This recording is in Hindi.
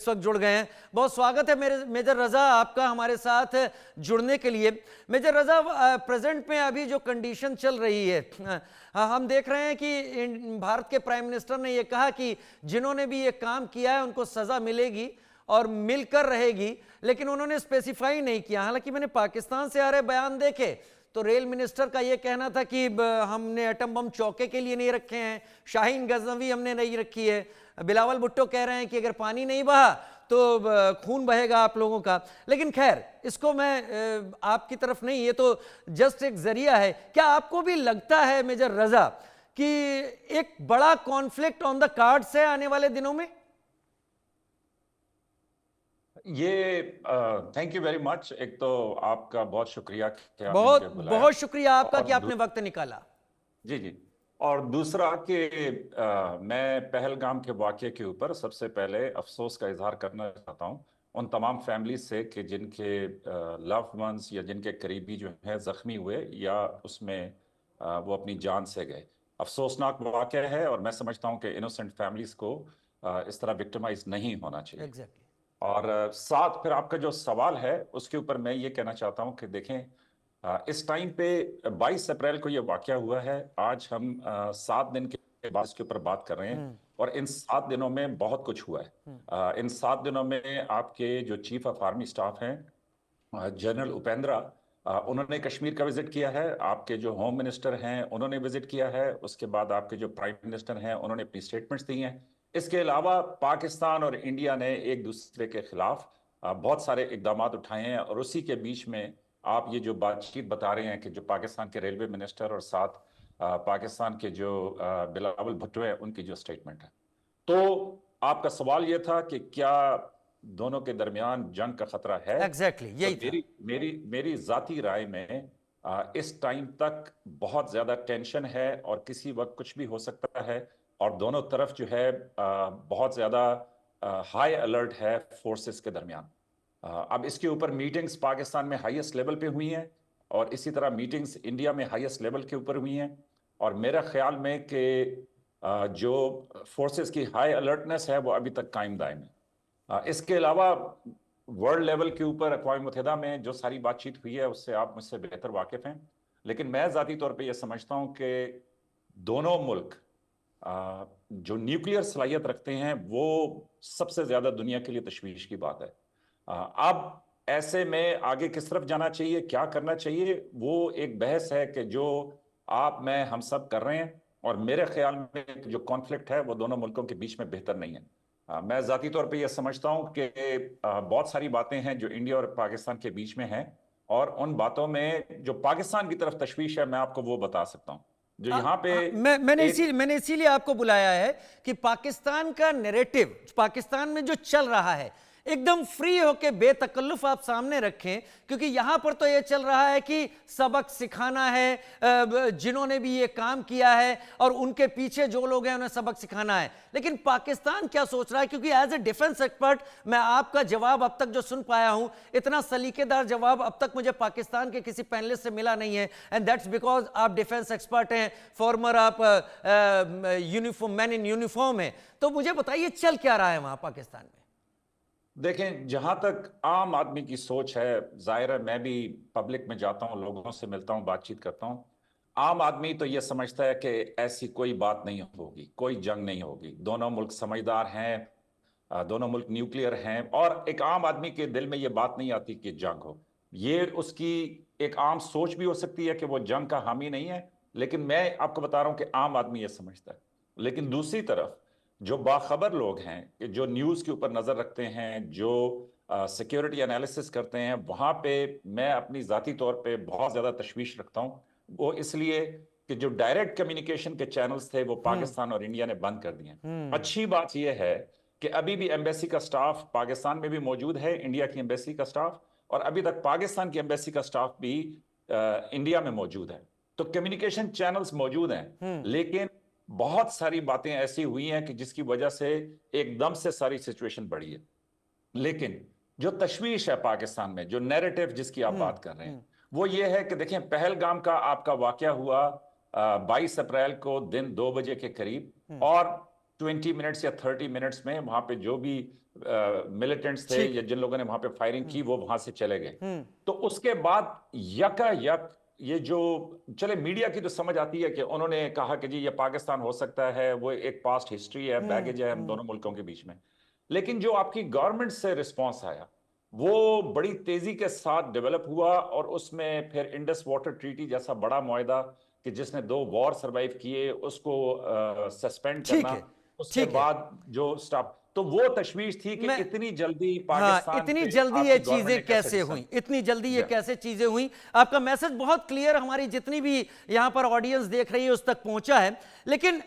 इस वक्त जुड़ गए हैं। बहुत स्वागत है मेरे मेजर रजा आपका हमारे साथ जुड़ने के लिए। मेजर रजा, प्रेजेंट में अभी जो कंडीशन चल रही है, हम देख रहे हैं कि भारत के प्राइम मिनिस्टर ने यह कहा कि जिन्होंने भी ये काम किया है उनको सजा मिलेगी और मिलकर रहेगी, लेकिन उन्होंने स्पेसिफाई नहीं किया। हालांकि मैंने पाकिस्तान से आ रहे बयान देखे तो रेल मिनिस्टर का यह कहना था कि हमने एटम बम चौके के लिए नहीं रखे हैं, शाहीन गजनवी हमने नहीं रखी है, बिलावल भुट्टो कह रहे हैं कि अगर पानी नहीं बहा तो खून बहेगा आप लोगों का। लेकिन खैर, इसको मैं आपकी तरफ नहीं, ये तो जस्ट एक जरिया है। क्या आपको भी लगता है मेजर रजा कि एक बड़ा कॉन्फ्लिक्ट ऑन द कार्ड्स है आने वाले दिनों में? ये थैंक यू वेरी मच। एक तो आपका बहुत शुक्रिया कि आपने मुझे बहुत बुलाया। बहुत शुक्रिया आपका कि और आपने वक्त निकाला। जी जी। और दूसरा कि मैं पहलगाम के वाक़ये के ऊपर सबसे पहले अफसोस का इजहार करना चाहता हूँ उन तमाम फैमिलीज से कि जिनके लव्ड वंस या जिनके करीबी जो है ज़ख्मी हुए या उसमें वो अपनी जान से गए। अफसोसनाक वाक़या है और मैं समझता हूँ कि इनोसेंट फैमिलीज को इस तरह विक्टिमाइज नहीं होना चाहिए। एग्जैक्टली। और साथ फिर आपका जो सवाल है उसके ऊपर मैं ये कहना चाहता हूं कि देखें, इस टाइम पे 22 अप्रैल को ये वाकया हुआ है। आज हम 7 दिन के बाद इसके ऊपर बात कर रहे हैं और इन 7 दिनों में बहुत कुछ हुआ है। इन 7 दिनों में आपके जो चीफ ऑफ आर्मी स्टाफ हैं, जनरल उपेंद्रा, उन्होंने कश्मीर का विजिट किया है। आपके जो होम मिनिस्टर हैं उन्होंने विजिट किया है। उसके बाद आपके जो प्राइम मिनिस्टर हैं उन्होंने अपनी स्टेटमेंट्स दी हैं। इसके अलावा पाकिस्तान और इंडिया ने एक दूसरे के खिलाफ बहुत सारे इकदाम उठाए हैं और उसी के बीच में आप ये जो बातचीत बता रहे हैं कि जो पाकिस्तान के रेलवे मिनिस्टर और साथ पाकिस्तान के जो बिलावल भुट्टो है उनकी जो स्टेटमेंट है, तो आपका सवाल ये था कि क्या दोनों के दरमियान जंग का खतरा है। एग्जैक्टली तो यही था। मेरी मेरी मेरी जाती राय में इस टाइम तक बहुत ज्यादा टेंशन है और किसी वक्त कुछ भी हो सकता है और दोनों तरफ जो है बहुत ज्यादा हाई अलर्ट है फोर्सेस के दरमियान। अब इसके ऊपर मीटिंग्स पाकिस्तान में हाईएस्ट लेवल पे हुई हैं और इसी तरह मीटिंग्स इंडिया में हाईएस्ट लेवल के ऊपर हुई हैं। और मेरा ख्याल में कि जो फोर्सेस की हाई अलर्टनेस है वो अभी तक कायम दायम है। इसके अलावा वर्ल्ड लेवल के ऊपर अक़वाम मुत्तहिदा में जो सारी बातचीत हुई है उससे आप मुझसे बेहतर वाकिफ हैं, लेकिन मैं ज़ाती तौर पे ये समझता हूँ कि दोनों मुल्क जो न्यूक्लियर सलाहियत रखते हैं वो सबसे ज़्यादा दुनिया के लिए तशवीश की बात है। अब ऐसे में आगे किस तरफ जाना चाहिए, क्या करना चाहिए, वो एक बहस है कि जो आप मैं हम सब कर रहे हैं और मेरे ख्याल में जो कॉन्फ्लिक्ट है वो दोनों मुल्कों के बीच में बेहतर नहीं है। मैं ज़ाती तौर पे ये समझता हूँ कि बहुत सारी बातें हैं जो इंडिया और पाकिस्तान के बीच में हैं और उन बातों में जो पाकिस्तान की तरफ तशवीश है मैं आपको वो बता सकता हूँ। जो यहाँ पे मैंने इसीलिए आपको बुलाया है कि पाकिस्तान का नैरेटिव, पाकिस्तान में जो चल रहा है, एकदम फ्री होके बेतकल्लुफ आप सामने रखें, क्योंकि यहां पर तो यह चल रहा है कि सबक सिखाना है, जिन्होंने भी ये काम किया है और उनके पीछे जो लोग हैं उन्हें सबक सिखाना है। लेकिन पाकिस्तान क्या सोच रहा है, क्योंकि एज ए डिफेंस एक्सपर्ट मैं आपका जवाब अब तक जो सुन पाया हूं, इतना सलीकेदार जवाब अब तक मुझे पाकिस्तान के किसी पैनलिस्ट से मिला नहीं है। एंड दैट्स बिकॉज आप डिफेंस एक्सपर्ट हैं, फॉर्मर आप यूनिफॉर्म मैन इन यूनिफॉर्म है। तो मुझे बताइए चल क्या रहा है वहां पाकिस्तान में? देखें, जहां तक आम आदमी की सोच है, जाहिर है मैं भी पब्लिक में जाता हूं, लोगों से मिलता हूं, बातचीत करता हूं। आम आदमी तो यह समझता है कि ऐसी कोई बात नहीं होगी, कोई जंग नहीं होगी, दोनों मुल्क समझदार हैं, दोनों मुल्क न्यूक्लियर हैं और एक आम आदमी के दिल में यह बात नहीं आती कि जंग हो। ये उसकी एक आम सोच भी हो सकती है कि वो जंग का हामी नहीं है, लेकिन मैं आपको बता रहा हूं कि आम आदमी यह समझता है। लेकिन दूसरी तरफ जो बाखबर लोग हैं कि जो न्यूज़ के ऊपर नज़र रखते हैं, जो सिक्योरिटी एनालिसिस करते हैं, वहाँ पे मैं अपनी ज़ाती तौर पे बहुत ज़्यादा तशवीश रखता हूँ। वो इसलिए कि जो डायरेक्ट कम्युनिकेशन के चैनल्स थे वो पाकिस्तान और इंडिया ने बंद कर दिए। अच्छी बात यह है कि अभी भी एम्बेसी का स्टाफ पाकिस्तान में भी मौजूद है, इंडिया की एम्बेसी का स्टाफ, और अभी तक पाकिस्तान की एम्बेसी का स्टाफ भी इंडिया में मौजूद है। तो कम्युनिकेशन चैनल्स मौजूद हैं, लेकिन बहुत सारी बातें ऐसी हुई हैं कि जिसकी वजह से एकदम से सारी सिचुएशन बढ़ी है। लेकिन जो तशवीश है पाकिस्तान में, जो नैरेटिव जिसकी आप बात कर रहे हैं, वो ये है कि देखें, पहलगाम का आपका वाकया हुआ 22 अप्रैल को दिन 2 बजे के करीब और 20 मिनट्स या 30 मिनट्स में वहां पे जो भी मिलिटेंट्स थे ठीक या है। जिन लोगों ने वहां पे फायरिंग की वो वहां से चले गए। तो उसके बाद यकायक ये जो चले मीडिया की तो समझ आती है कि उन्होंने कहा कि जी ये पाकिस्तान हो सकता है, वो एक पास्ट हिस्ट्री है, बैगेज है हम दोनों मुल्कों के बीच में। लेकिन जो आपकी गवर्नमेंट से रिस्पांस आया वो बड़ी तेजी के साथ डेवलप हुआ, और उसमें फिर इंडस वाटर ट्रीटी जैसा बड़ा मुआहदा कि जिसने 2 वॉर सरवाइव किए उसको सस्पेंड ठीक करना, है। उसके ठीक है। बाद जो स्टॉप, तो वो तशवीश थी कि मैं इतनी जल्दी हाँ, पाकिस्तान इतनी पे जल्दी ये आपकी गवर्नमेंट ने चीजें कैसे कैसे डिसीजन। हुई, इतनी जल्दी ये कैसे चीजें हुई। आपका मैसेज बहुत क्लियर हमारी जितनी भी यहां पर ऑडियंस देख रही है उस तक पहुंचा है। लेकिन